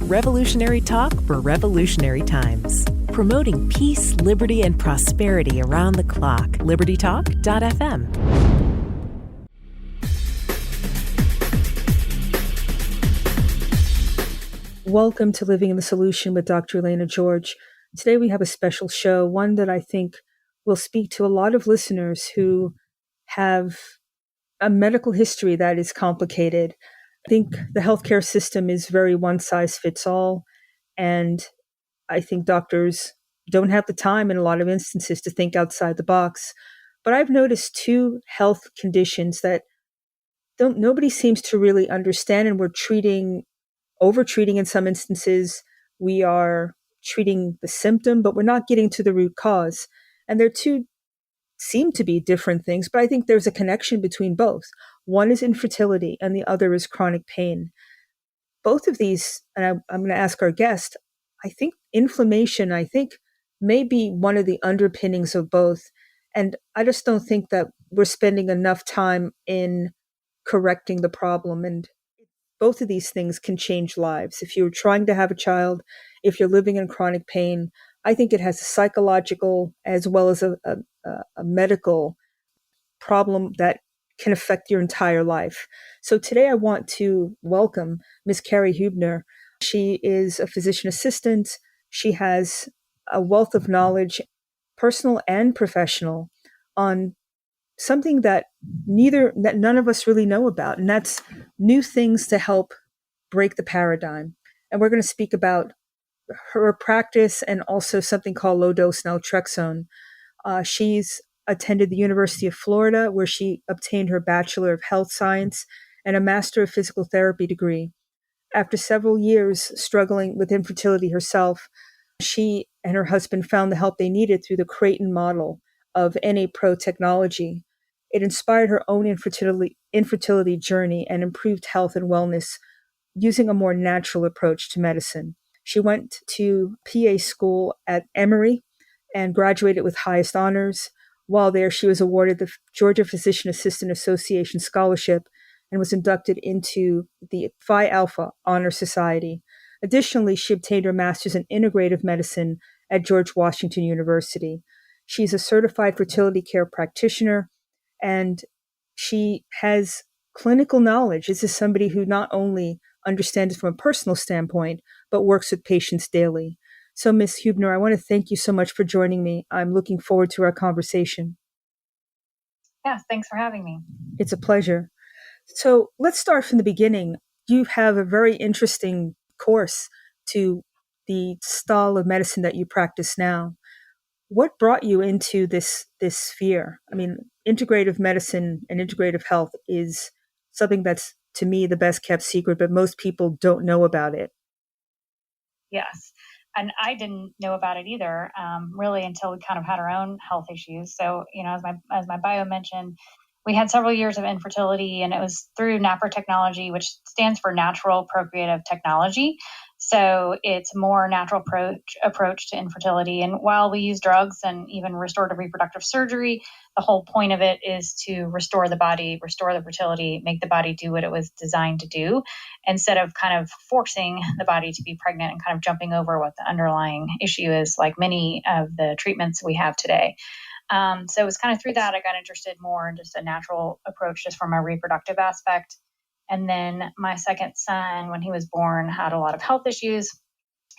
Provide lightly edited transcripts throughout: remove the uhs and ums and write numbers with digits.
Revolutionary talk for revolutionary times. Promoting peace, liberty, and prosperity around the clock. LibertyTalk.fm. Welcome to Living in the Solution with Dr. Elena George. Today we have a special show, one that I think will speak to a lot of listeners who have a medical history that is complicated. I think the healthcare system is very one size fits all, and I think doctors don't have the time in a lot of instances to think outside the box. But I've noticed two health conditions that nobody seems to really understand, and we're over-treating in some instances. We are treating the symptom, but we're not getting to the root cause. And they're two seem to be different things, but I think there's a connection between both. One is infertility and the other is chronic pain. Both of these, and I'm going to ask our guest, I think inflammation, may be one of the underpinnings of both. And I just don't think that we're spending enough time in correcting the problem. And both of these things can change lives. If you're trying to have a child, if you're living in chronic pain, I think it has a psychological as well as a medical problem that can affect your entire life. So today I want to welcome Ms. Carrie Huebner. She is a physician assistant. She has a wealth of knowledge, personal and professional, on something that none of us really know about, and that's new things to help break the paradigm. And we're going to speak about her practice and also something called low-dose naltrexone. She's attended the University of Florida, where she obtained her Bachelor of Health Science and a Master of Physical Therapy degree. After several years struggling with infertility herself, she and her husband found the help they needed through the Creighton Model of NaProTECHNOLOgy. It inspired her own infertility journey and improved health and wellness using a more natural approach to medicine. She went to PA school at Emory and graduated with highest honors. While there, she was awarded the Georgia Physician Assistant Association Scholarship and was inducted into the Phi Alpha Honor Society. Additionally, she obtained her master's in Integrative Medicine at George Washington University. She's a certified fertility care practitioner, and she has clinical knowledge. This is somebody who not only understands it from a personal standpoint, but works with patients daily. So, Ms. Huebner, I want to thank you so much for joining me. I'm looking forward to our conversation. Yes, thanks for having me. It's a pleasure. So let's start from the beginning. You have a very interesting course to the style of medicine that you practice now. What brought you into this sphere? I mean, integrative medicine and integrative health is something that's, to me, the best kept secret, but most people don't know about it. Yes. And I didn't know about it either, really, until we kind of had our own health issues. So, as my bio mentioned, we had several years of infertility, and it was through NaProTECHNOLOgy, which stands for Natural Procreative Technology. So it's more natural approach to infertility. And while we use drugs and even restorative reproductive surgery, the whole point of it is to restore the body, restore the fertility, make the body do what it was designed to do, instead of kind of forcing the body to be pregnant and kind of jumping over what the underlying issue is, like many of the treatments we have today. So it was kind of through that I got interested more in just a natural approach, just from a reproductive aspect. And then my second son, when he was born, had a lot of health issues,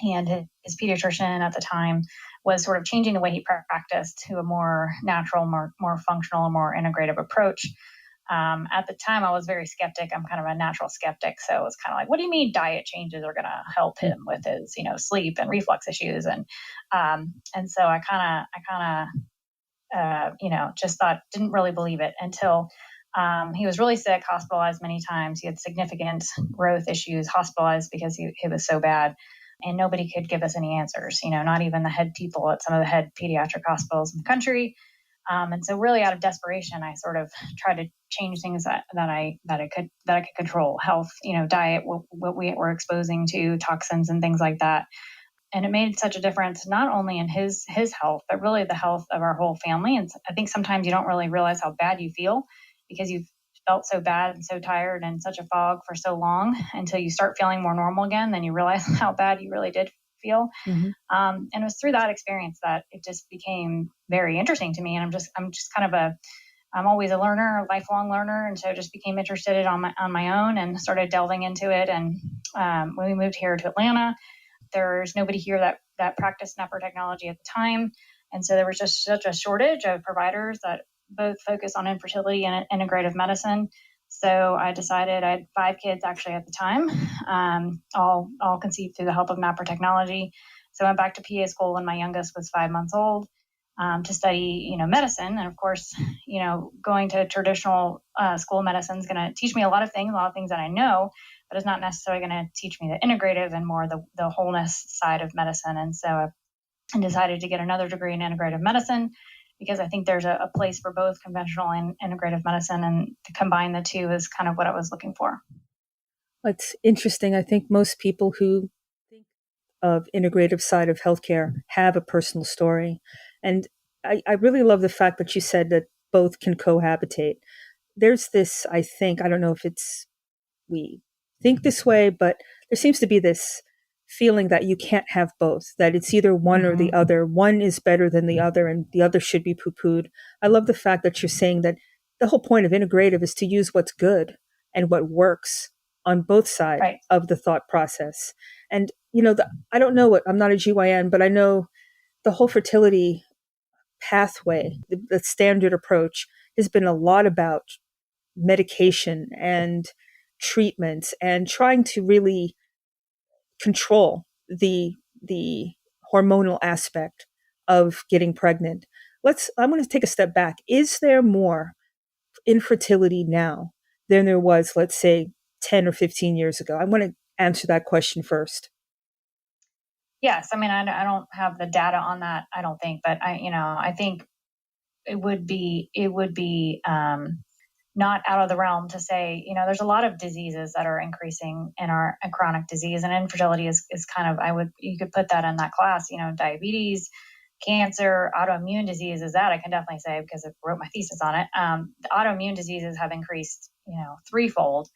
and his pediatrician at the time was sort of changing the way he practiced to a more natural, more functional, more integrative approach. At the time, I was very skeptic. I'm kind of a natural skeptic. So it was kind of like, what do you mean diet changes are going to help him with his, sleep and reflux issues? And so I kind of, just thought, didn't really believe it until he was really sick, hospitalized many times. He had significant growth issues, hospitalized because he was so bad. And nobody could give us any answers, not even the head people at some of the head pediatric hospitals in the country. And so really out of desperation, I sort of tried to change things that I could control: health, diet, what we were exposing to, toxins and things like that. And it made such a difference, not only in his health, but really the health of our whole family. And I think sometimes you don't really realize how bad you feel because you've felt so bad and so tired and such a fog for so long until you start feeling more normal again. Then you realize how bad you really did feel. Mm-hmm. And it was through that experience that it just became very interesting to me. And I'm just kind of I'm always a learner, a lifelong learner. And so just became interested on my own and started delving into it. And when we moved here to Atlanta, there's nobody here that practiced NaProTECHNOLOGY at the time. And so there was just such a shortage of providers that both focus on infertility and integrative medicine. So I decided, I had 5 kids actually at the time, all conceived through the help of NaProTECHNOLOGY. So I went back to PA school when my youngest was 5 months old, to study, medicine. And of course, going to traditional school medicine is going to teach me a lot of things that I know, but it's not necessarily going to teach me the integrative and more the wholeness side of medicine. And so I decided to get another degree in integrative medicine because I think there's a place for both conventional and integrative medicine, and to combine the two is kind of what I was looking for. It's interesting. I think most people who think of integrative side of healthcare have a personal story. And I really love the fact that you said that both can cohabitate. There's this, I think, I don't know if we think this way, but there seems to be this feeling that you can't have both, that it's either one or the other. One is better than the other, and the other should be poo-pooed. I love the fact that you're saying that the whole point of integrative is to use what's good and what works on both sides Right. of the thought process. And, I don't know I'm not a GYN, but I know the whole fertility pathway, the standard approach has been a lot about medication and treatments and trying to really control the hormonal aspect of getting pregnant. I'm going to take a step back. Is there more infertility now than there was, let's say, 10 or 15 years ago? I want to answer that question first. Yes. I mean, I don't have the data on that, I don't think, but I think it would be not out of the realm to say, there's a lot of diseases that are increasing in our chronic disease, and infertility is kind of, you could put that in that class, diabetes, cancer, autoimmune diseases. That I can definitely say because I wrote my thesis on it. The autoimmune diseases have increased, threefold.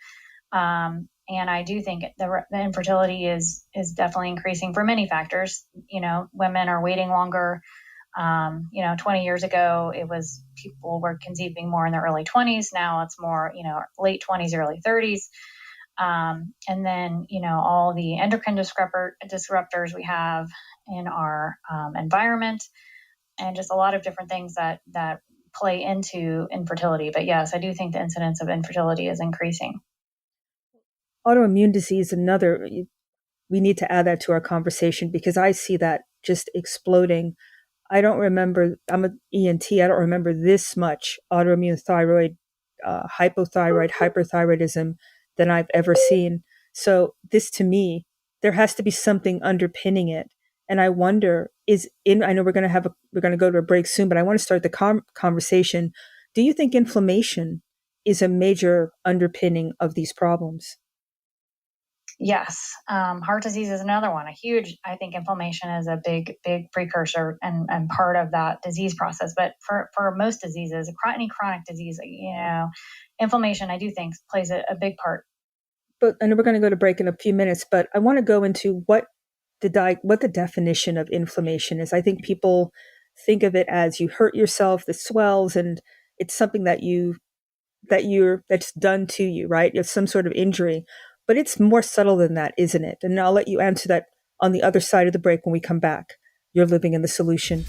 And I do think the infertility is definitely increasing for many factors. Women are waiting longer. 20 years ago, it was people were conceiving more in their early 20s. Now it's more, late 20s, early 30s. And then, all the endocrine disruptors we have in our environment, and just a lot of different things that play into infertility. But yes, I do think the incidence of infertility is increasing. Autoimmune disease, we need to add that to our conversation because I see that just exploding. I don't remember, I'm an ENT, I don't remember this much autoimmune thyroid, hypothyroid, hyperthyroidism than I've ever seen. So this, to me, there has to be something underpinning it. And I wonder, I know we're going to go to a break soon, but I want to start the conversation. Do you think inflammation is a major underpinning of these problems? Yes. Heart disease is another one. I think inflammation is a big precursor and part of that disease process. But for most diseases, any chronic disease, inflammation, I do think plays a big part. But I know we're going to go to break in a few minutes, but I want to go into what the definition of inflammation is. I think people think of it as you hurt yourself, the swells, and it's something that's done to you, right? It's some sort of injury. But it's more subtle than that, isn't it? And I'll let you answer that on the other side of the break when we come back. You're living in the solution.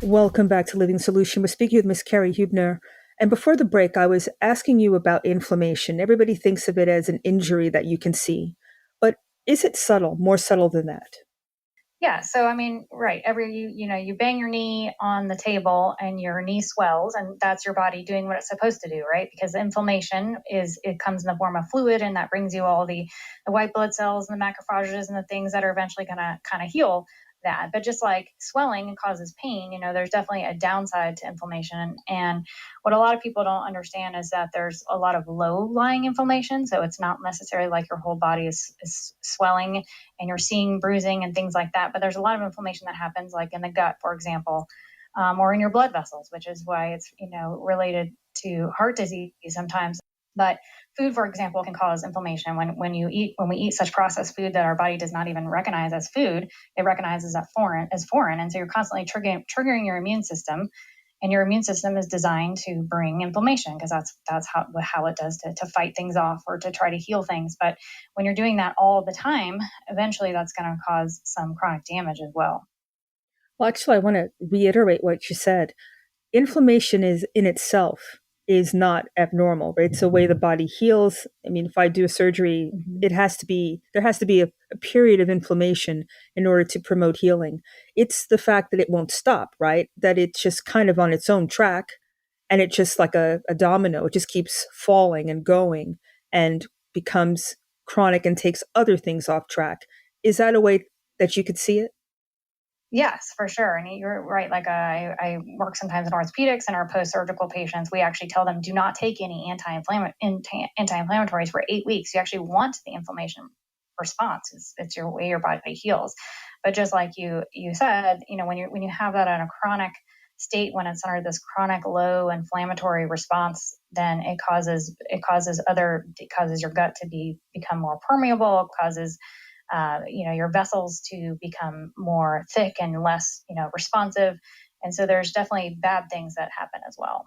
Welcome back to Living the Solution. We're speaking with Ms. Carrie Huebner. And before the break, I was asking you about inflammation. Everybody thinks of it as an injury that you can see. But is it more subtle than that? Yeah. So, I mean, right. You bang your knee on the table and your knee swells, and that's your body doing what it's supposed to do, right? Because inflammation it comes in the form of fluid, and that brings you all the white blood cells and the macrophages and the things that are eventually going to kind of heal that. But just like swelling causes pain, there's definitely a downside to inflammation. And what a lot of people don't understand is that there's a lot of low-lying inflammation. So it's not necessarily like your whole body is swelling and you're seeing bruising and things like that. But there's a lot of inflammation that happens, like in the gut, for example. or in your blood vessels, which is why it's, related to heart disease sometimes. But food, for example, can cause inflammation. When we eat such processed food that our body does not even recognize as food, it recognizes that as foreign. And so you're constantly triggering your immune system. And your immune system is designed to bring inflammation because that's how it does to fight things off or to try to heal things. But when you're doing that all the time, eventually that's going to cause some chronic damage as well. Well, actually, I want to reiterate what you said. Inflammation in itself is not abnormal, right? It's the way the body heals. I mean, if I do a surgery, there has to be a period of inflammation in order to promote healing. It's the fact that it won't stop, right? That it's just kind of on its own track, and it's just like a domino. It just keeps falling and going and becomes chronic and takes other things off track. Is that a way that you could see it? Yes, for sure. And you're right. Like I work sometimes in orthopedics, and our post-surgical patients, we actually tell them do not take any anti-inflammatories for 8 weeks. You actually want the inflammation response. It's your way your body heals. But just like you said, when you have that in a chronic state, when it's under this chronic low inflammatory response, then it causes your gut to become more permeable, causes your vessels to become more thick and less, responsive. And so there's definitely bad things that happen as well.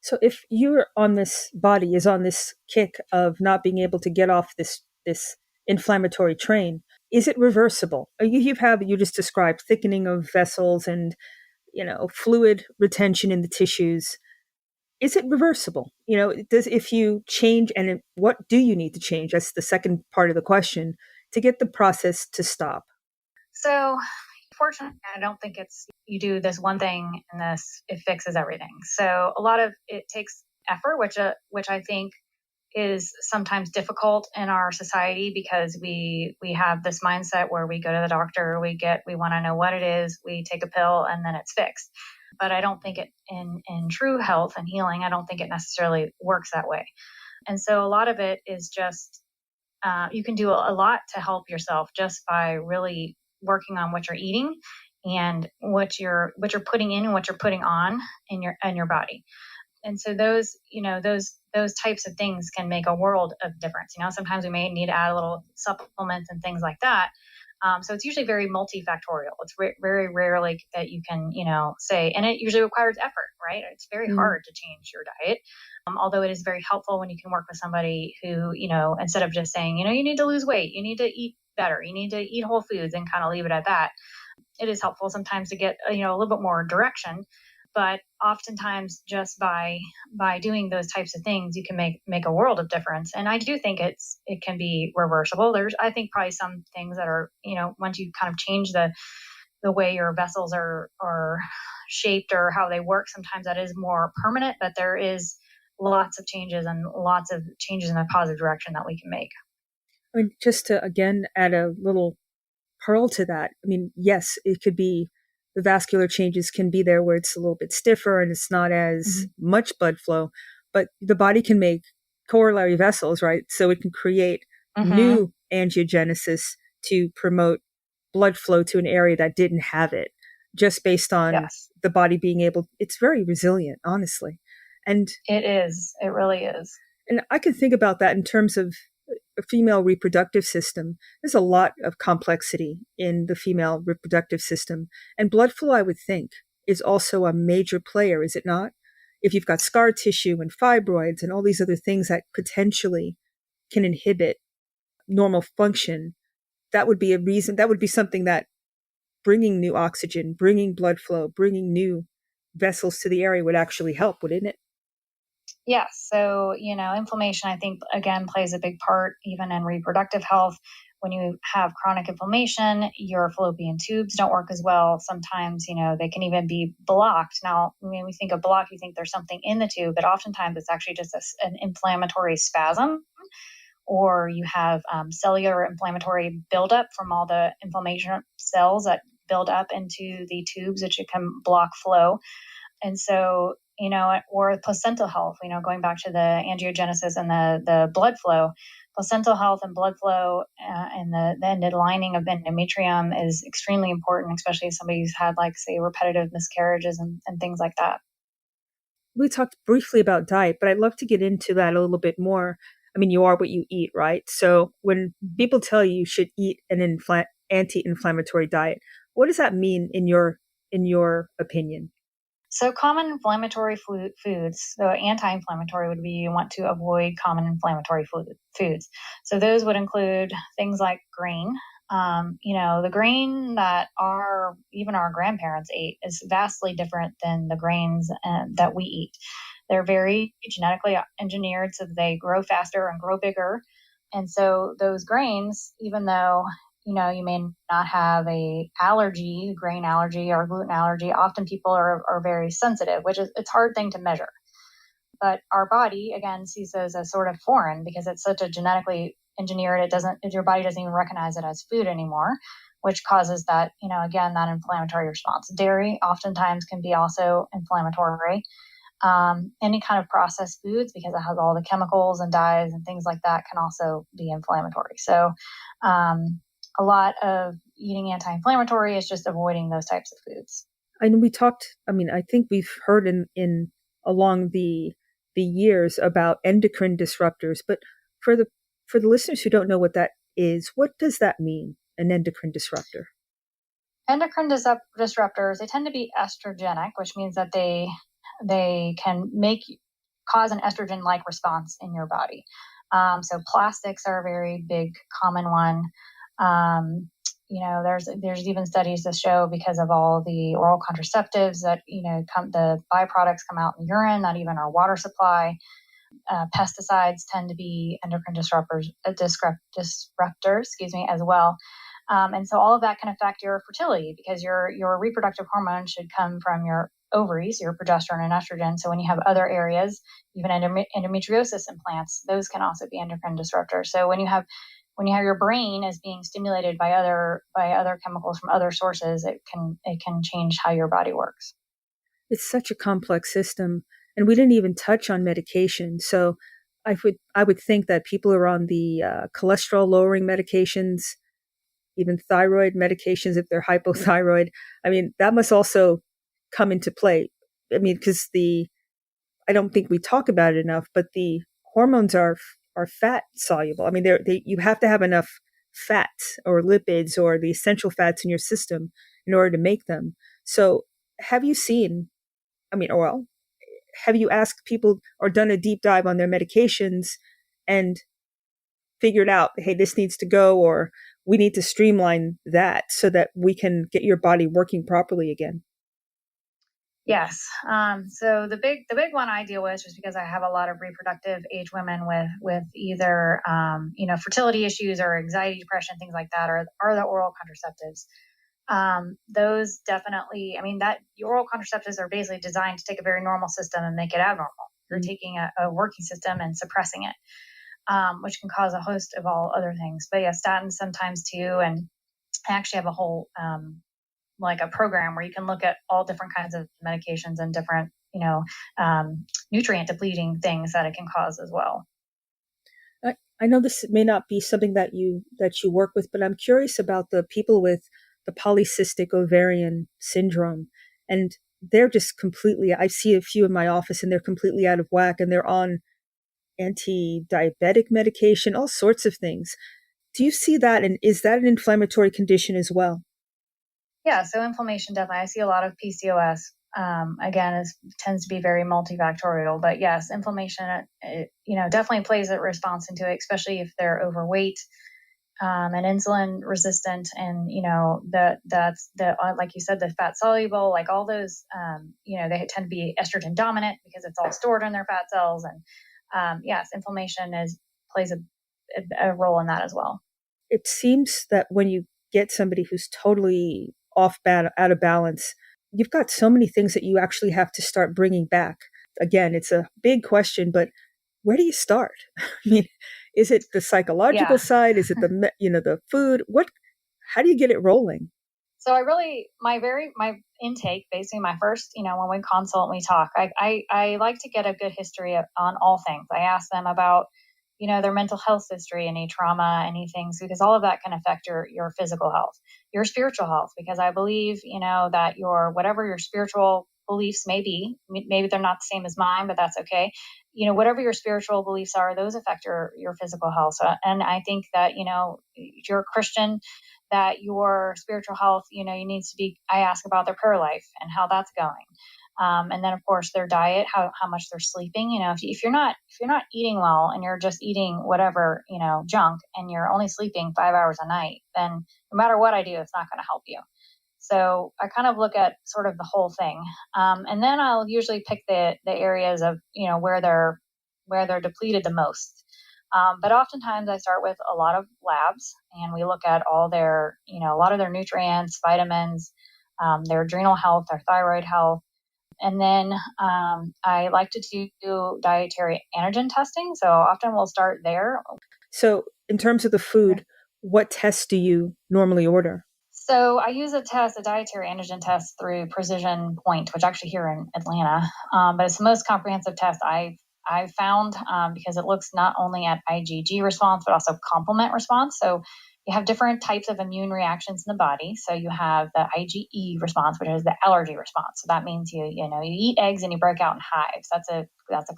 So if you're on this body is on this kick of not being able to get off this inflammatory train, is it reversible? You just described thickening of vessels and fluid retention in the tissues. Is it reversible? If you change, and what do you need to change? That's the second part of the question to get the process to stop. So fortunately, I don't think you do this one thing and it fixes everything. So a lot of it takes effort, which I think is sometimes difficult in our society because we have this mindset where we go to the doctor, we want to know what it is, we take a pill, and then it's fixed. But I don't think it in true health and healing, I don't think it necessarily works that way. And so a lot of it is just you can do a lot to help yourself just by really working on what you're eating and what you're putting in and what you're putting on in your body. And so those types of things can make a world of difference. Sometimes we may need to add a little supplements and things like that. So it's usually very multifactorial. It's very rarely that you can, say, and it usually requires effort, right? It's very hard to change your diet. Although it is very helpful when you can work with somebody who, instead of just saying, you need to lose weight, you need to eat better, you need to eat whole foods and kind of leave it at that. It is helpful sometimes to get, a little bit more direction. But oftentimes just by doing those types of things, you can make a world of difference. And I do think it can be reversible. There's, I think, probably some things that are, once you kind of change the way your vessels are shaped or how they work, sometimes that is more permanent, but there is lots of changes in a positive direction that we can make. I mean, just to, again, add a little pearl to that. I mean, yes, it could be the vascular changes can be there where it's a little bit stiffer and it's not as much blood flow, but the body can make corollary vessels, right? So it can create new angiogenesis to promote blood flow to an area that didn't have it, just based on the body being able, it's very resilient, honestly. And it really is. And I can think about that in terms of a female reproductive system. There's a lot of complexity in the female reproductive system. And blood flow, I would think, is also a major player, is it not? If you've got scar tissue and fibroids and all these other things that potentially can inhibit normal function, that would be a reason, that would be something that bringing new oxygen, bringing blood flow, bringing new vessels to the area would actually help, wouldn't it? Yes. So, inflammation, I think, again, plays a big part even in reproductive health. When you have chronic inflammation, your fallopian tubes don't work as well. Sometimes, they can even be blocked. Now, when we think of block, you think there's something in the tube, but oftentimes it's actually just an inflammatory spasm, or you have cellular inflammatory buildup from all the inflammation cells that build up into the tubes, which can block flow. And so, or placental health, going back to the angiogenesis and the blood flow, placental health and blood flow and the lining of the endometrium is extremely important, especially if somebody who's had, like, say, repetitive miscarriages and things like that. We talked briefly about diet, but I'd love to get into that a little bit more. I mean, you are what you eat, right? So when people tell you should eat an anti-inflammatory diet, what does that mean in your opinion? So common inflammatory foods, so anti-inflammatory would be you want to avoid common inflammatory foods. So those would include things like grain. The grain that even our grandparents ate is vastly different than the grains that we eat. They're very genetically engineered so that they grow faster and grow bigger. And so those grains, even though you may not have grain allergy or gluten allergy. Often people are very sensitive, it's a hard thing to measure. But our body, again, sees those as sort of foreign because it's such a genetically engineered, your body doesn't even recognize it as food anymore, which causes that, again, that inflammatory response. Dairy oftentimes can be also inflammatory. Any kind of processed foods, because it has all the chemicals and dyes and things like that, can also be inflammatory. So, a lot of eating anti-inflammatory is just avoiding those types of foods. And I think we've heard in along the years about endocrine disruptors, but for the listeners who don't know what that is, what does that mean, an endocrine disruptor? Endocrine disruptors, they tend to be estrogenic, which means that they can cause an estrogen-like response in your body. So plastics are a very big common one. There's even studies that show because of all the oral contraceptives that the byproducts come out in urine, not even our water supply. Pesticides tend to be endocrine disruptors, as well. And so all of that can affect your fertility because your reproductive hormone should come from your ovaries, your progesterone and estrogen. So when you have other areas, even endometriosis implants, those can also be endocrine disruptors. So when you have your brain is being stimulated by other chemicals from other sources, it can change how your body works. It's such a complex system, and we didn't even touch on medication. So I would think that people are on the cholesterol lowering medications, even thyroid medications if they're hypothyroid. I mean, that must also come into play. I mean, because I don't think we talk about it enough, but the hormones are fat soluble. I mean, you have to have enough fats or lipids or the essential fats in your system in order to make them. So have you asked people or done a deep dive on their medications and figured out, hey, this needs to go, or we need to streamline that so that we can get your body working properly again? Yes. So the big one I deal with, just because I have a lot of reproductive age women with either fertility issues or anxiety, depression, things like that, are the oral contraceptives. Those definitely, that oral contraceptives are basically designed to take a very normal system and make it abnormal. You're taking a working system and suppressing it, which can cause a host of all other things. But yeah, statins sometimes too, and I actually have a whole like a program where you can look at all different kinds of medications and different, nutrient depleting things that it can cause as well. I know this may not be something that you work with, but I'm curious about the people with the polycystic ovarian syndrome, and they're just completely. I see a few in my office, and they're completely out of whack, and they're on anti-diabetic medication, all sorts of things. Do you see that, and is that an inflammatory condition as well? Yeah, so inflammation, definitely. I see a lot of PCOS. Again, tends to be very multifactorial, but yes, inflammation, definitely plays a response into it, especially if they're overweight and insulin resistant, and that's like you said, the fat soluble, like all those, they tend to be estrogen dominant because it's all stored in their fat cells, and yes, inflammation plays a role in that as well. It seems that when you get somebody who's totally out of balance, you've got so many things that you actually have to start bringing back. Again, it's a big question, but where do you start? I mean, is it the psychological side? Is it the food? How do you get it rolling? So my intake, basically my first, when we consult and we talk, I like to get a good history on all things. I ask them about, their mental health history, any trauma, anything, because all of that can affect your physical health, your spiritual health, because I believe, that whatever your spiritual beliefs may be, maybe they're not the same as mine, but that's okay. Whatever your spiritual beliefs are, those affect your physical health. So, and I think that, if you're a Christian, that your spiritual health, needs to be, I ask about their prayer life and how that's going. And then of course their diet, how much they're sleeping. If you're not eating well and you're just eating whatever, junk, and you're only sleeping 5 hours a night, then no matter what I do, it's not going to help you. So I kind of look at sort of the whole thing. And then I'll usually pick the areas of, where they're depleted the most. But oftentimes I start with a lot of labs, and we look at all their, a lot of their nutrients, vitamins, their adrenal health, their thyroid health. And then I like to do dietary antigen testing. So often we'll start there. So in terms of the food, what tests do you normally order? So I use a dietary antigen test through Precision Point, which actually here in Atlanta, but it's the most comprehensive test I've found, because it looks not only at IgG response, but also complement response. So you have different types of immune reactions in the body. So you have the IgE response, which is the allergy response. So that means you eat eggs and you break out in hives. That's a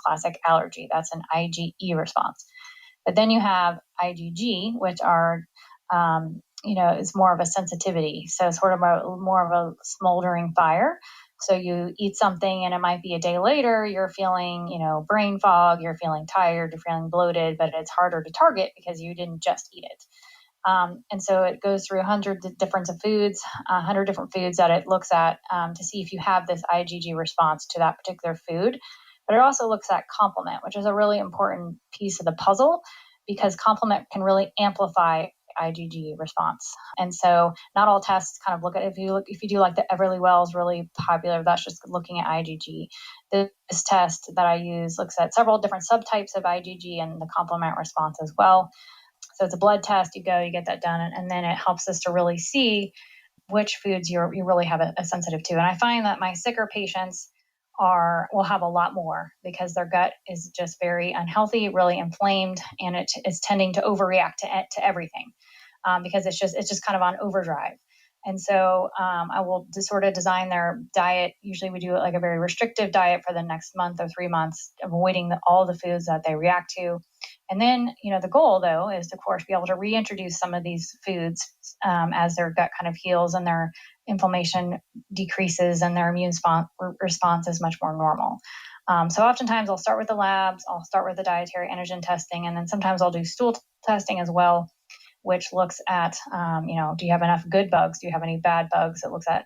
classic allergy. That's an IgE response. But then you have IgG, which are it's more of a sensitivity. So it's sort of more of a smoldering fire. So you eat something and it might be a day later, you're feeling, brain fog, you're feeling tired, you're feeling bloated, but it's harder to target because you didn't just eat it. And so it goes through 100 different foods, 100 different foods that it looks at to see if you have this IgG response to that particular food. But it also looks at complement, which is a really important piece of the puzzle, because complement can really amplify IgG response. And so not all tests kind of look at, if you do like the Everly Wells, really popular, that's just looking at IgG. This test that I use looks at several different subtypes of IgG and the complement response as well. So it's a blood test. You get that done, and then it helps us to really see which foods you really have a sensitive to. And I find that my sicker patients will have a lot more, because their gut is just very unhealthy, really inflamed, and it is tending to overreact to everything, because it's just kind of on overdrive. And so I will sort of design their diet. Usually we do like a very restrictive diet for the next month or 3 months, avoiding all the foods that they react to. And then, the goal, though, is to, of course, be able to reintroduce some of these foods as their gut kind of heals and their inflammation decreases and their immune response is much more normal. So oftentimes I'll start with the labs, I'll start with the dietary antigen testing, and then sometimes I'll do stool testing as well, which looks at, do you have enough good bugs? Do you have any bad bugs? It looks at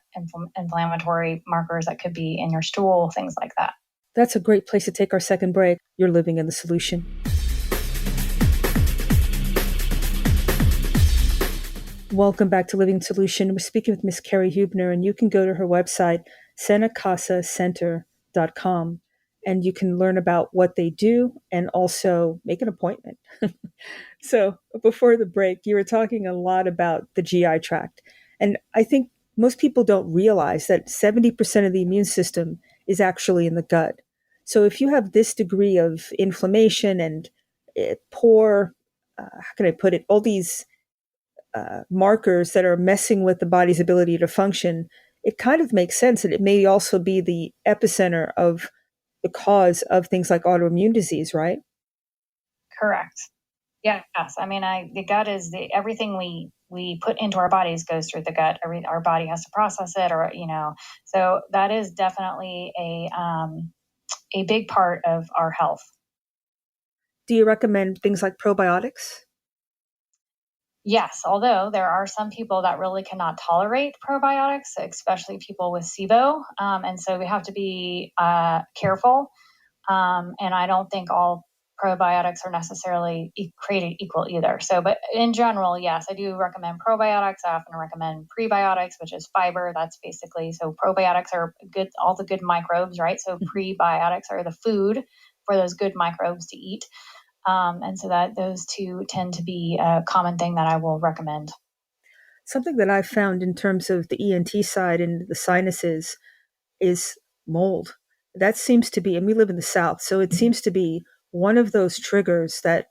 inflammatory markers that could be in your stool, things like that. That's a great place to take our second break. You're living in the solution. Welcome back to Living Solution. We're speaking with Miss Carrie Huebner, and you can go to her website, senecasacenter.com, and you can learn about what they do and also make an appointment. So before the break, you were talking a lot about the GI tract. And I think most people don't realize that 70% of the immune system is actually in the gut. So if you have this degree of inflammation and poor, how can I put it, all these markers that are messing with the body's ability to function, it kind of makes sense that it may also be the epicenter of the cause of things like autoimmune disease, right? Correct. Yes. I mean, the gut is everything we put into our bodies goes through the gut. Our body has to process it, so that is definitely a big part of our health. Do you recommend things like probiotics? Yes, although there are some people that really cannot tolerate probiotics, especially people with SIBO. And so we have to be careful. And I don't think all probiotics are necessarily created equal either. So, but in general, yes, I do recommend probiotics. I often recommend prebiotics, which is fiber. That's basically, so probiotics are good, all the good microbes, right? So prebiotics are the food for those good microbes to eat. And so that those two tend to be a common thing that I will recommend. Something that I've found in terms of the ENT side and the sinuses is mold. That seems to be, and we live in the South, so it seems to be one of those triggers that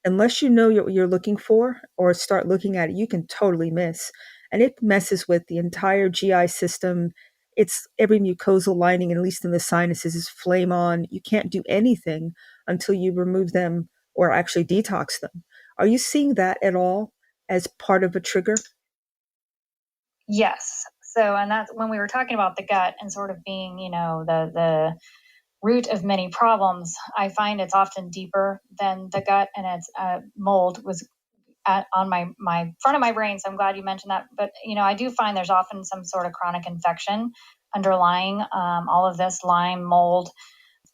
unless you know what you're looking for or start looking at it, you can totally miss. And it messes with the entire GI system. It's every mucosal lining, at least in the sinuses, is flame on. You can't do anything until you remove them or actually detox them. Are you seeing that at all as part of a trigger? Yes. So, and that's when we were talking about the gut and sort of being, the root of many problems. I find it's often deeper than the gut, and it's mold was on my front of my brain. So I'm glad you mentioned that. But, I do find there's often some sort of chronic infection underlying all of this, Lyme, mold,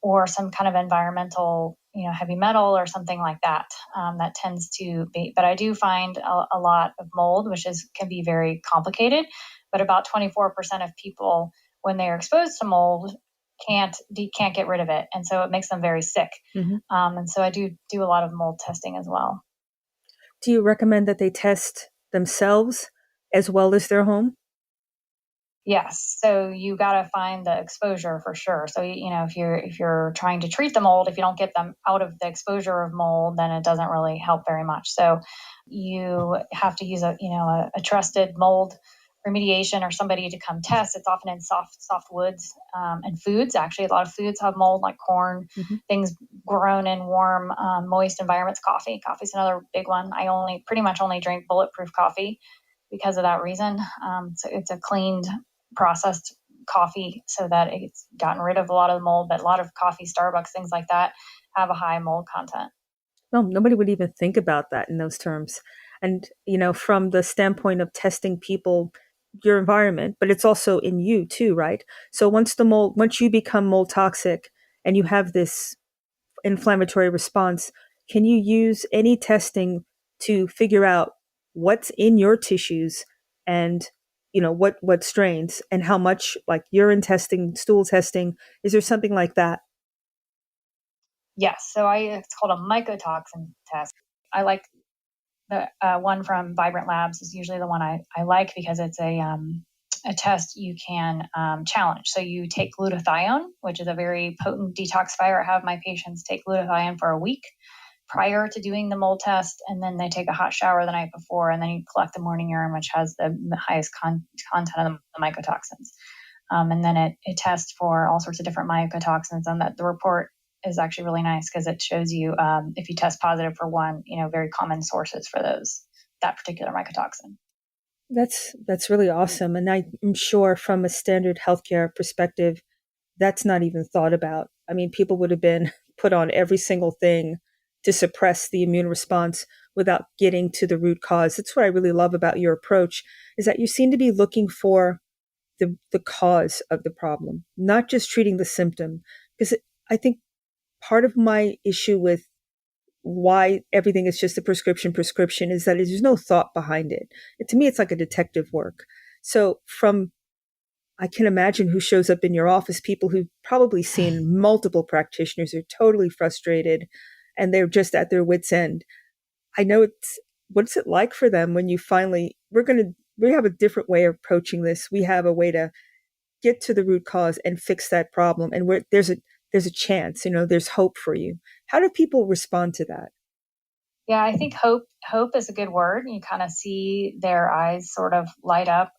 or some kind of environmental, heavy metal or something like that. That tends to be, but I do find a lot of mold, which can be very complicated. But about 24% of people, when they are exposed to mold, can't get rid of it, and so it makes them very sick. Mm-hmm. And so I do a lot of mold testing as well. Do you recommend that they test themselves as well as their home? Yes. So you got to find the exposure for sure. So, if you're trying to treat the mold, if you don't get them out of the exposure of mold, then it doesn't really help very much. So you have to use a trusted mold remediation or somebody to come test. It's often in soft woods and foods. Actually, a lot of foods have mold, like corn, things grown in warm, moist environments. Coffee's another big one. I pretty much only drink bulletproof coffee because of that reason. So it's a cleaned, processed coffee so that it's gotten rid of a lot of the mold, but a lot of coffee, Starbucks, things like that have a high mold content. No, nobody would even think about that in those terms. And, from the standpoint of testing people, your environment, but it's also in you too, right? So once you become mold toxic and you have this inflammatory response, can you use any testing to figure out what's in your tissues and what strains and how much, like urine testing, stool testing? Is there something like that? Yes. So it's called a mycotoxin test. I like the one from Vibrant Labs is usually the one I like because it's a test you can challenge. So you take glutathione, which is a very potent detoxifier. I have my patients take glutathione for a week prior to doing the mold test, and then they take a hot shower the night before, and then you collect the morning urine, which has the highest content of the mycotoxins. And then it tests for all sorts of different mycotoxins, and the report is actually really nice because it shows you if you test positive for one, very common sources for that particular mycotoxin. That's really awesome. And I'm sure from a standard healthcare perspective, that's not even thought about. I mean, people would have been put on every single thing to suppress the immune response without getting to the root cause. That's what I really love about your approach, is that you seem to be looking for the cause of the problem, not just treating the symptom. Because I think part of my issue with why everything is just a prescription is that there's no thought behind it. To me, it's like a detective work. So I can imagine who shows up in your office, people who've probably seen multiple practitioners are totally frustrated and they're just at their wits' end. I know what's it like for them when you finally, we have a different way of approaching this. We have a way to get to the root cause and fix that problem. And there's a chance, there's hope for you. How do people respond to that? Yeah, I think hope is a good word. You kind of see their eyes sort of light up.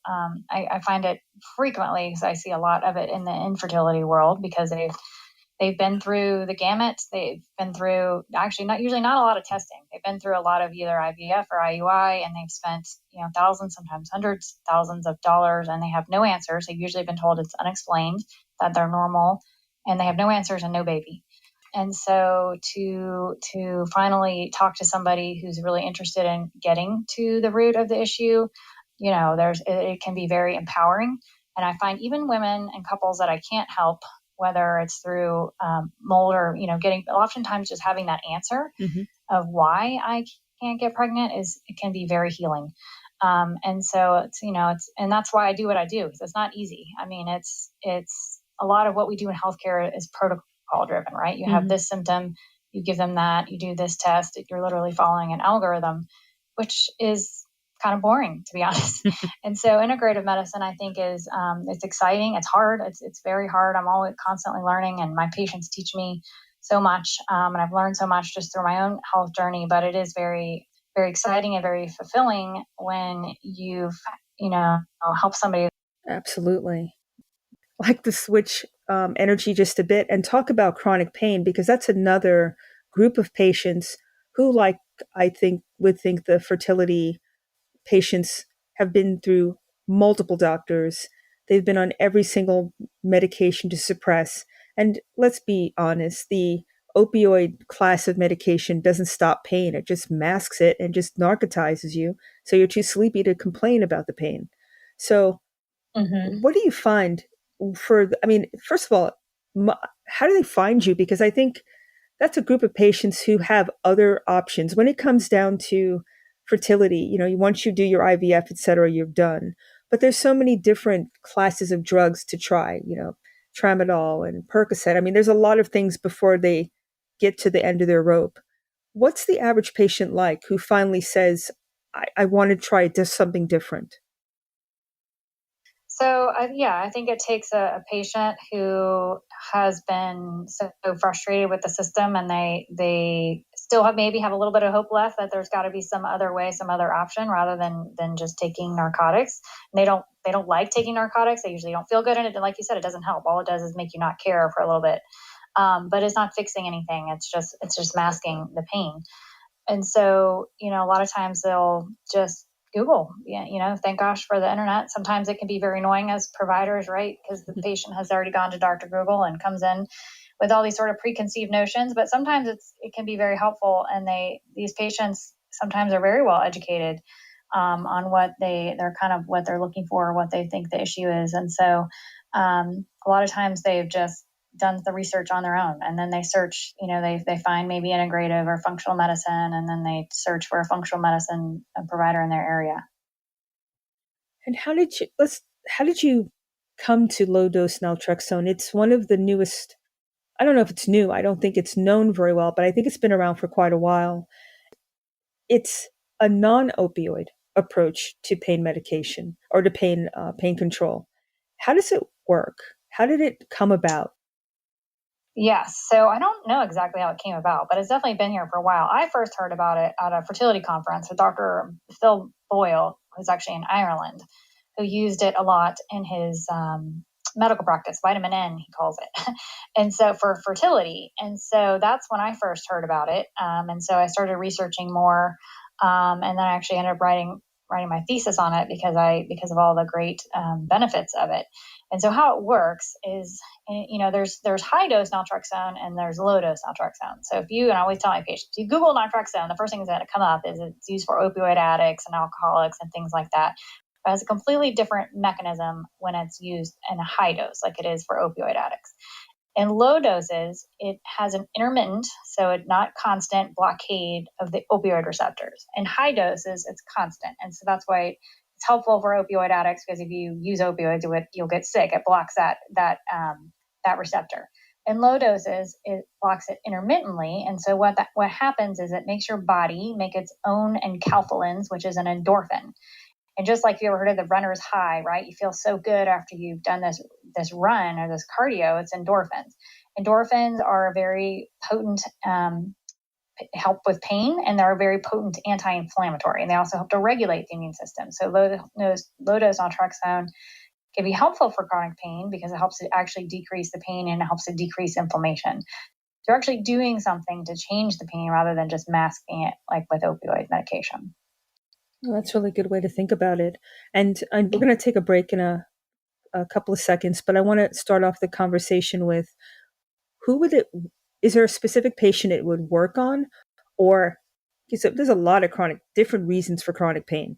I find it frequently because I see a lot of it in the infertility world because they've been through the gamut. They've been through actually not a lot of testing. They've been through a lot of either IVF or IUI, and they've spent thousands, sometimes hundreds, thousands of dollars, and they have no answers. They've usually been told it's unexplained, that they're normal, and they have no answers and no baby. And so to finally talk to somebody who's really interested in getting to the root of the issue, it can be very empowering. And I find even women and couples that I can't help, whether it's through mold or, getting, oftentimes just having that answer of why I can't get pregnant it can be very healing. And so and that's why I do what I do, because it's not easy. I mean, it's a lot of what we do in healthcare is protocol driven, right? You have this symptom, you give them that, you do this test, you're literally following an algorithm, which is kind of boring, to be honest. And so integrative medicine, I think, is it's exciting. It's hard. It's very hard. I'm always constantly learning, and my patients teach me so much. And I've learned so much just through my own health journey, but it is very, very exciting and very fulfilling when you've, helped somebody. Absolutely. I'd like to switch energy just a bit and talk about chronic pain, because that's another group of patients who, like, I think, would think the fertility patients have been through multiple doctors. They've been on every single medication to suppress. And let's be honest, the opioid class of medication doesn't stop pain. It just masks it and just narcotizes you. So you're too sleepy to complain about the pain. So what do you find first of all, how do they find you? Because I think that's a group of patients who have other options when it comes down to fertility. Once you do your IVF, et cetera, you're done. But there's so many different classes of drugs to try, tramadol and Percocet. I mean, there's a lot of things before they get to the end of their rope. What's the average patient like who finally says, I want to try just something different? So, I think it takes a patient who has been so frustrated with the system, and they still maybe have a little bit of hope left that there's got to be some other way, some other option rather than just taking narcotics. And they don't like taking narcotics. They usually don't feel good in it. And like you said, it doesn't help. All it does is make you not care for a little bit. But it's not fixing anything. It's just masking the pain. And so, a lot of times they'll just Google, thank gosh for the internet. Sometimes it can be very annoying as providers, right? Because the patient has already gone to Dr. Google and comes in with all these sort of preconceived notions, but sometimes it can be very helpful. And these patients sometimes are very well educated on what they're kind of what they're looking for, what they think the issue is. And so a lot of times they've just done the research on their own, and then they search, they find maybe integrative or functional medicine, and then they search for a functional medicine provider in their area. And how did you come to low dose naltrexone? It's one of the newest. I don't know if it's new. I don't think it's known very well, but I think it's been around for quite a while. It's a non-opioid approach to pain medication or to pain control. How does it work? How did it come about? Yes. So I don't know exactly how it came about, but it's definitely been here for a while. I first heard about it at a fertility conference with Dr. Phil Boyle, who's actually in Ireland, who used it a lot in his medical practice, vitamin N, he calls it. And so for fertility. And so that's when I first heard about it. And so I started researching more. And then I actually ended up writing my thesis on it because of all the great benefits of it. And so how it works is, there's high dose naltrexone and there's low dose naltrexone. So and I always tell my patients, if you Google naltrexone, the first thing that's going to come up is it's used for opioid addicts and alcoholics and things like that. It has a completely different mechanism when it's used in a high dose, like it is for opioid addicts. In low doses, it has an intermittent, so it's not constant blockade of the opioid receptors. In high doses, it's constant. And so that's why it's helpful for opioid addicts, because if you use opioids, you'll get sick. It blocks that receptor. In low doses, it blocks it intermittently. And so what happens is it makes your body make its own enkephalins, which is an endorphin. And just like you ever heard of the runner's high, right? You feel so good after you've done this run or this cardio, it's endorphins. Endorphins are a very potent help with pain, and they're a very potent anti-inflammatory, and they also help to regulate the immune system. So low dose naltrexone can be helpful for chronic pain because it helps to actually decrease the pain and it helps to decrease inflammation. So you're actually doing something to change the pain rather than just masking it like with opioid medication. Well, that's a really good way to think about it. And we're going to take a break in a couple of seconds, but I want to start off the conversation with is there a specific patient it would work on? Or there's a lot of different reasons for chronic pain.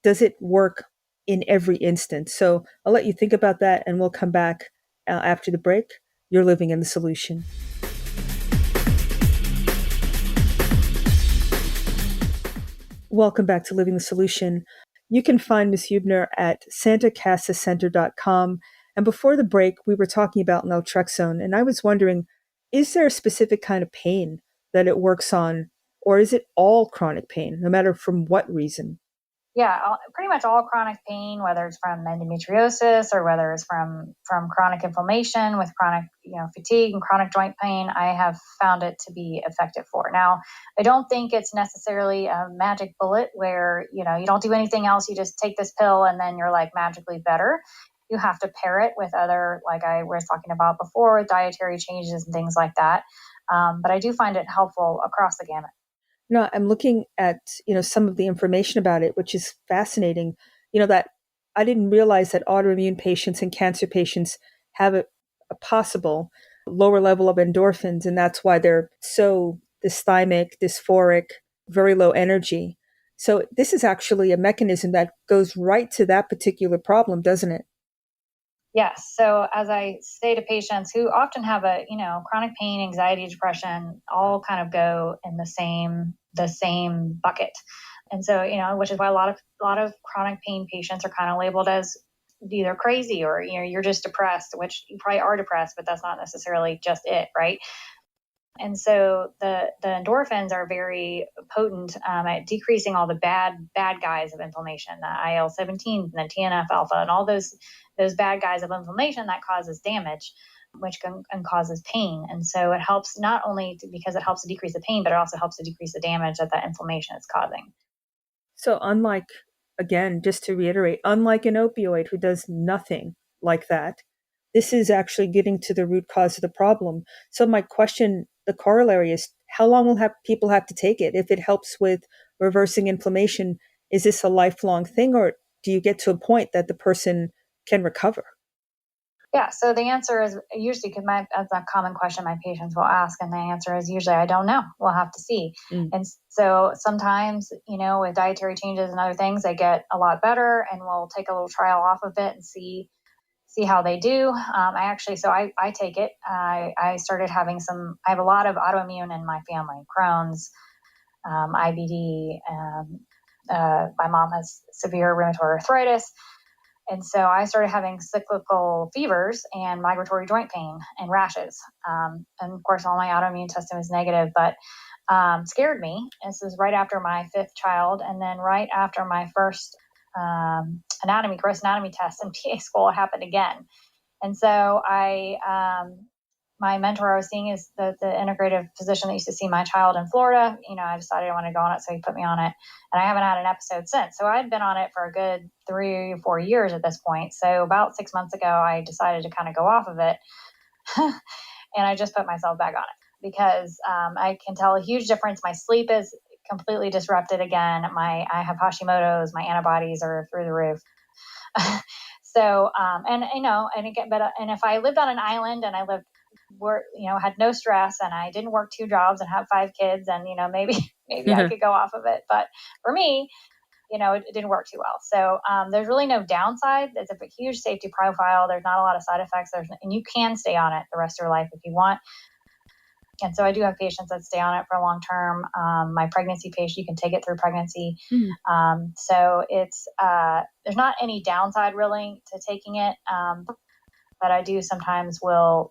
Does it work in every instance? So I'll let you think about that, and we'll come back after the break. You're living in the solution. Welcome back to Living the Solution. You can find Ms. Huebner at santacasacenter.com. And before the break, we were talking about naltrexone, and I was wondering, is there a specific kind of pain that it works on, or is it all chronic pain, no matter from what reason? Yeah, pretty much all chronic pain, whether it's from endometriosis or whether it's from chronic inflammation with chronic, fatigue and chronic joint pain, I have found it to be effective for. Now, I don't think it's necessarily a magic bullet where, you don't do anything else. You just take this pill and then you're like magically better. You have to pair it with other, like I was talking about before, with dietary changes and things like that. But I do find it helpful across the gamut. No, I'm looking at, some of the information about it, which is fascinating. That I didn't realize that autoimmune patients and cancer patients have a possible lower level of endorphins, and that's why they're so dysthymic, dysphoric, very low energy. So this is actually a mechanism that goes right to that particular problem, doesn't it? Yes. So as I say to patients who often have chronic pain, anxiety, depression, all kind of go in the same bucket. And so, which is why a lot of chronic pain patients are kind of labeled as either crazy or, you're just depressed, which you probably are depressed, but that's not necessarily just it, right? And so the endorphins are very potent at decreasing all the bad guys of inflammation, the IL-17 and the TNF alpha, and all those bad guys of inflammation that causes damage, which can and causes pain. And so it helps not only because it helps to decrease the pain, but it also helps to decrease the damage that that inflammation is causing. So again, just to reiterate, unlike an opioid who does nothing like that, this is actually getting to the root cause of the problem. So my question, the corollary is, how long will people have to take it? If it helps with reversing inflammation, is this a lifelong thing, or do you get to a point that the person can recover? Yeah, so the answer is usually, because that's a common question my patients will ask, and the answer is usually, I don't know. We'll have to see. And so sometimes, with dietary changes and other things, they get a lot better, and we'll take a little trial off of it and see how they do. I take it. I started having I have a lot of autoimmune in my family, Crohn's, IBD. My mom has severe rheumatoid arthritis. And so I started having cyclical fevers and migratory joint pain and rashes. And of course, all my autoimmune testing was negative, but scared me. This is right after my fifth child. And then right after my first gross anatomy test in PA school, it happened again. And so my mentor I was seeing is the integrative physician that used to see my child in Florida. I decided I want to go on it, so he put me on it, and I haven't had an episode since. So I'd been on it for a good 3 or 4 years at this point. So about 6 months ago, I decided to kind of go off of it, and I just put myself back on it because I can tell a huge difference. My sleep is completely disrupted again. I have Hashimoto's. My antibodies are through the roof. So, and if I lived on an island and I had no stress and I didn't work 2 jobs and have 5 kids, and, maybe I could go off of it. But for me, it didn't work too well. So, there's really no downside. It's a huge safety profile. There's not a lot of side effects. And you can stay on it the rest of your life if you want. And so I do have patients that stay on it for long term. My pregnancy patient, you can take it through pregnancy. So it's there's not any downside really to taking it. But I do sometimes will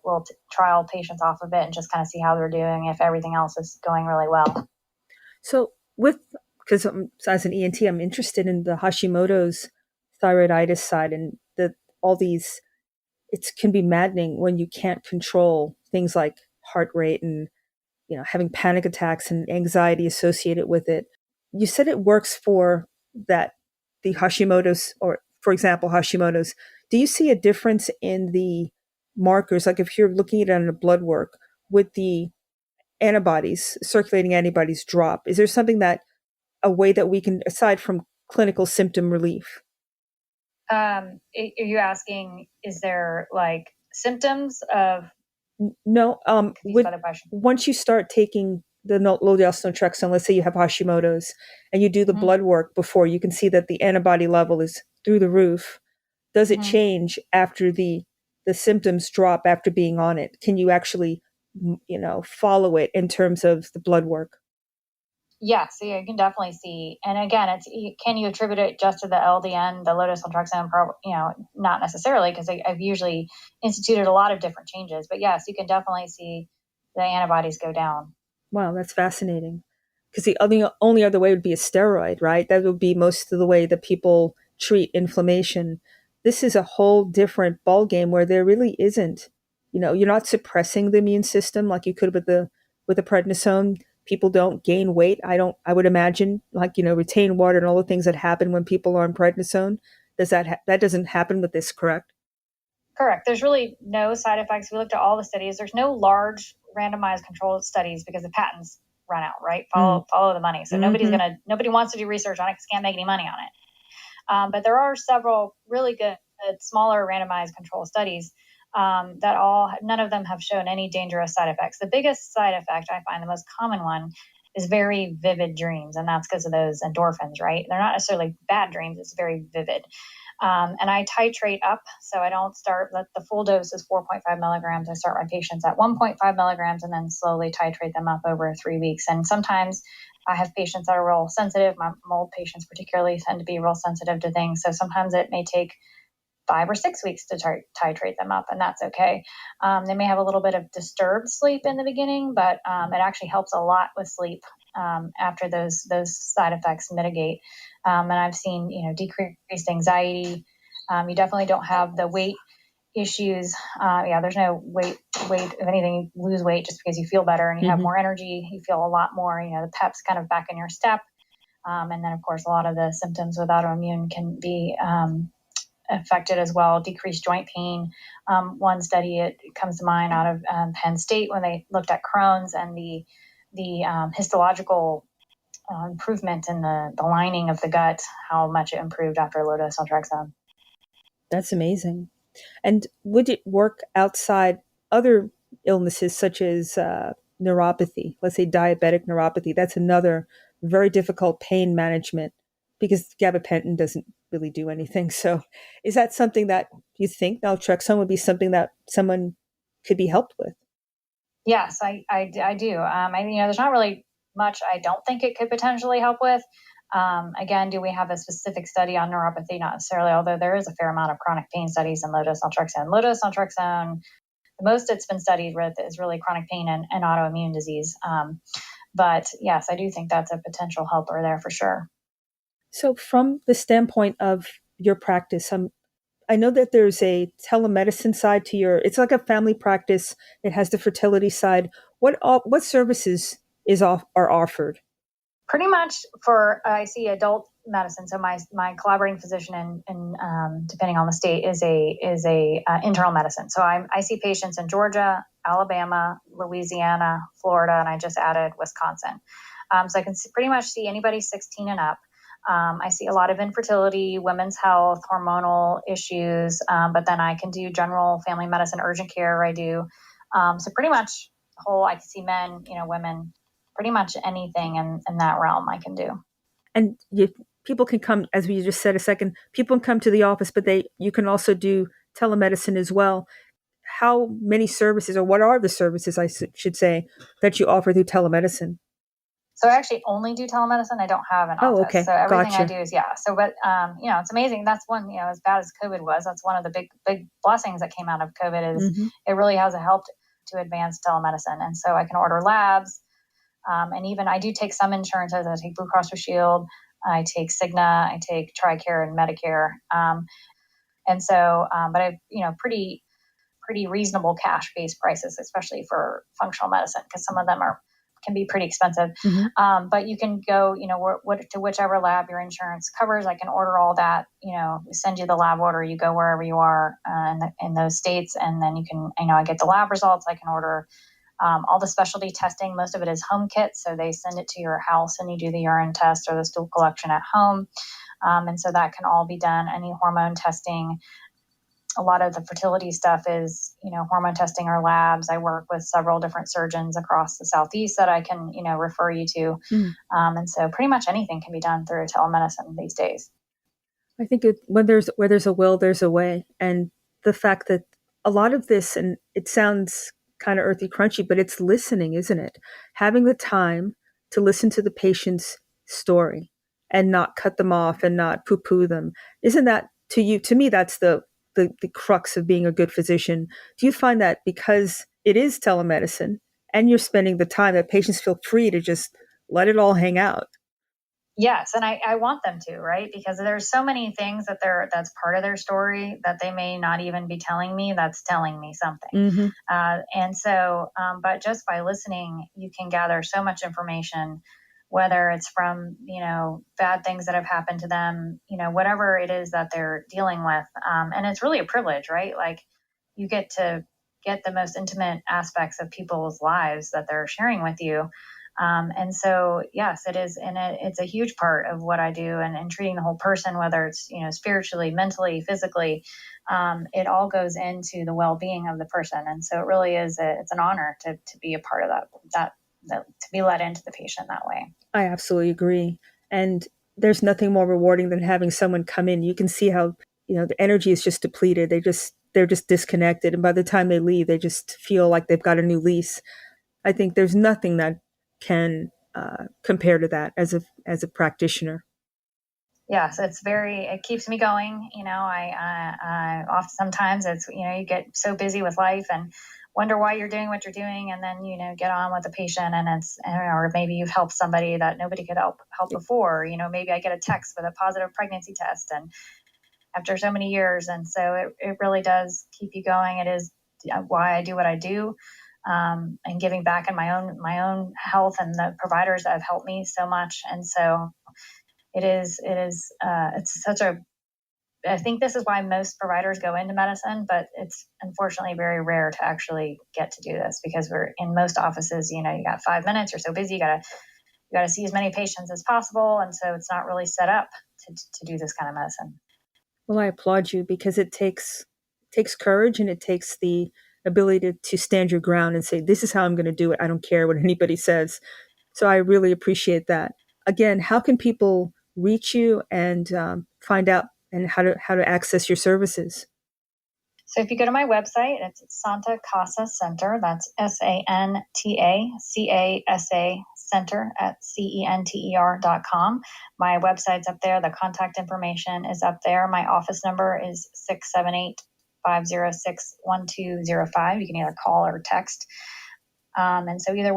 trial patients off of it and just kind of see how they're doing if everything else is going really well. So because as an ENT, I'm interested in the Hashimoto's thyroiditis side and all these. It can be maddening when you can't control things like heart rate and having panic attacks and anxiety associated with it. You said it works for the Hashimoto's, or for example, Hashimoto's. Do you see a difference in the markers? Like if you're looking at it on a blood work, with the circulating antibodies drop? Is there a way that we can, aside from clinical symptom relief? Are you asking, is there like symptoms of? No. Once you start taking the low-dose naltrexone, let's say you have Hashimoto's, and you do the blood work before, you can see that the antibody level is through the roof. Does it change after the symptoms drop after being on it? Can you actually, follow it in terms of the blood work? Yeah, so you can definitely see. And again, can you attribute it just to the LDN, the low-dose naltrexone? Not necessarily, because I've usually instituted a lot of different changes. But yes, you can definitely see the antibodies go down. Wow, that's fascinating. because the only other way would be a steroid, right? That would be most of the way that people treat inflammation. This is a whole different ballgame where there really isn't, you're not suppressing the immune system like you could with the prednisone. People don't gain weight. I would imagine, like, retain water and all the things that happen when people are on prednisone. That doesn't happen with this, correct? Correct. There's really no side effects. We looked at all the studies. There's no large randomized controlled studies because the patents run out, right? Follow the money. So nobody wants to do research on it because can't make any money on it. But there are several really good smaller randomized controlled studies that none of them have shown any dangerous side effects. The biggest side effect, I find the most common one, is very vivid dreams. And that's because of those endorphins, right? They're not necessarily bad dreams. It's very vivid. And I titrate up. So I don't start, the full dose is 4.5 milligrams. I start my patients at 1.5 milligrams and then slowly titrate them up over 3 weeks. And sometimes I have patients that are real sensitive. My mold patients particularly tend to be real sensitive to things. So sometimes it may take 5 or 6 weeks to titrate them up, and that's okay. They may have a little bit of disturbed sleep in the beginning, but it actually helps a lot with sleep after those side effects mitigate. And I've seen, decreased anxiety. You definitely don't have the weight issues. There's no weight. If anything, you lose weight just because you feel better and you have more energy. You feel a lot more, the pep's kind of back in your step. And then, of course, a lot of the symptoms with autoimmune can be affected as well. Decreased joint pain. One study, it comes to mind out of Penn State when they looked at Crohn's and the histological improvement in the lining of the gut, how much it improved after low dose naltrexone. That's amazing. And would it work outside other illnesses such as neuropathy? Let's say diabetic neuropathy. That's another very difficult pain management because gabapentin doesn't really do anything. So is that something that you think naltrexone would be something that someone could be helped with? Yes, I do. There's not really much I don't think it could potentially help with. Again, do we have a specific study on neuropathy? Not necessarily, although there is a fair amount of chronic pain studies in low-dose naltrexone. Low-dose naltrexone, the most it's been studied with is really chronic pain and autoimmune disease. But yes, I do think that's a potential helper there for sure. So from the standpoint of your practice, I know that there's a telemedicine side to it's like a family practice. It has the fertility side. What services are offered? Pretty much I see adult medicine. So my collaborating physician in depending on the state is a internal medicine. So I see patients in Georgia, Alabama, Louisiana, Florida, and I just added Wisconsin. So I can pretty much see anybody 16 and up. I see a lot of infertility, women's health, hormonal issues, but then I can do general family medicine, urgent care. I do. So pretty much I can see men, women, pretty much anything in that realm I can do. And people can come, as we just said a second, people can come to the office, but you can also do telemedicine as well. How many services, or what are the services, I should say, that you offer through telemedicine? So I actually only do telemedicine. I don't have an office. Oh, okay. So everything Gotcha. I do is, So, but, it's amazing. That's one, as bad as COVID was, that's one of the big blessings that came out of COVID is it really has helped to advance telemedicine. And so I can order labs. And even I do take some insurances. I take Blue Cross Blue Shield. I take Cigna. I take TRICARE and Medicare. And so, but I've, pretty reasonable cash-based prices, especially for functional medicine, because some of them can be pretty expensive. But you can go, to whichever lab your insurance covers. I can order all that, send you the lab order. You go wherever you are in those states. And then you can, I get the lab results. I can order all the specialty testing. Most of it is home kits. So they send it to your house and you do the urine test or the stool collection at home. And so that can all be done. Any hormone testing. A lot of the fertility stuff is, hormone testing or labs. I work with several different surgeons across the Southeast that I can, refer you to. And so pretty much anything can be done through telemedicine these days. I think where there's a will, there's a way. And the fact that a lot of this, and it sounds kind of earthy crunchy, but it's listening, isn't it? Having the time to listen to the patient's story and not cut them off and not poo-poo them. Isn't that to me, that's the crux of being a good physician? Do you find that because it is telemedicine and you're spending the time, that patients feel free to just let it all hang out. Yes. And I want them to, right? Because there's so many things that's part of their story that they may not even be telling me that's telling me something. Mm-hmm. And so, but just by listening, you can gather so much information, whether it's from, bad things that have happened to them, whatever it is that they're dealing with. And it's really a privilege, right? Like you get to get the most intimate aspects of people's lives that they're sharing with you. And so, yes, it is. And it's a huge part of what I do and treating the whole person, whether it's, spiritually, mentally, physically, it all goes into the well-being of the person. And so it really is, it's an honor to be a part of that, to be let into the patient that way. I absolutely agree. And there's nothing more rewarding than having someone come in. You can see how, the energy is just depleted. They're just disconnected. And by the time they leave, they just feel like they've got a new lease. I think there's nothing that can compare to that as a practitioner. Yes, it keeps me going. I often sometimes it's, you get so busy with life and wonder why you're doing what you're doing. And then, get on with the patient or maybe you've helped somebody that nobody could help before, maybe I get a text with a positive pregnancy test and after so many years. And so it really does keep you going. It is why I do what I do. And giving back in my own health and the providers that have helped me so much. And so it's I think this is why most providers go into medicine, but it's unfortunately very rare to actually get to do this because we're in most offices, you got 5 minutes, you're so busy, you got to see as many patients as possible. And so it's not really set up to do this kind of medicine. Well, I applaud you because it takes courage and it takes the ability to stand your ground and say, this is how I'm going to do it. I don't care what anybody says. So I really appreciate that. Again, how can people reach you and find out and how to access your services? So if you go to my website, it's Santa Casa Center. That's SantaCasa Center at CENTER.com. My website's up there. The contact information is up there. My office number is 678-506-1205. You can either call or text. And so either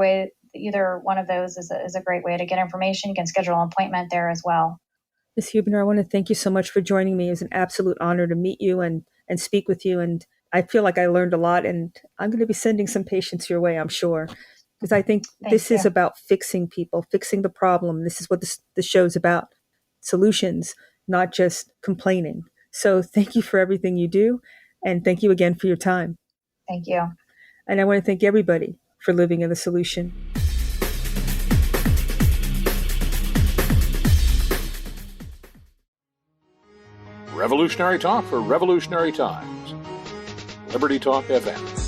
one of those is a great way to get information. You can schedule an appointment there as well. Ms. Huebner, I want to thank you so much for joining me. It was an absolute honor to meet you and speak with you. And I feel like I learned a lot, and I'm going to be sending some patients your way, I'm sure, because I think this is about fixing people, fixing the problem. This is what this show's about, solutions, not just complaining. So thank you for everything you do, and thank you again for your time. Thank you. And I want to thank everybody for living in the solution. Revolutionary talk for revolutionary times. Liberty Talk FM.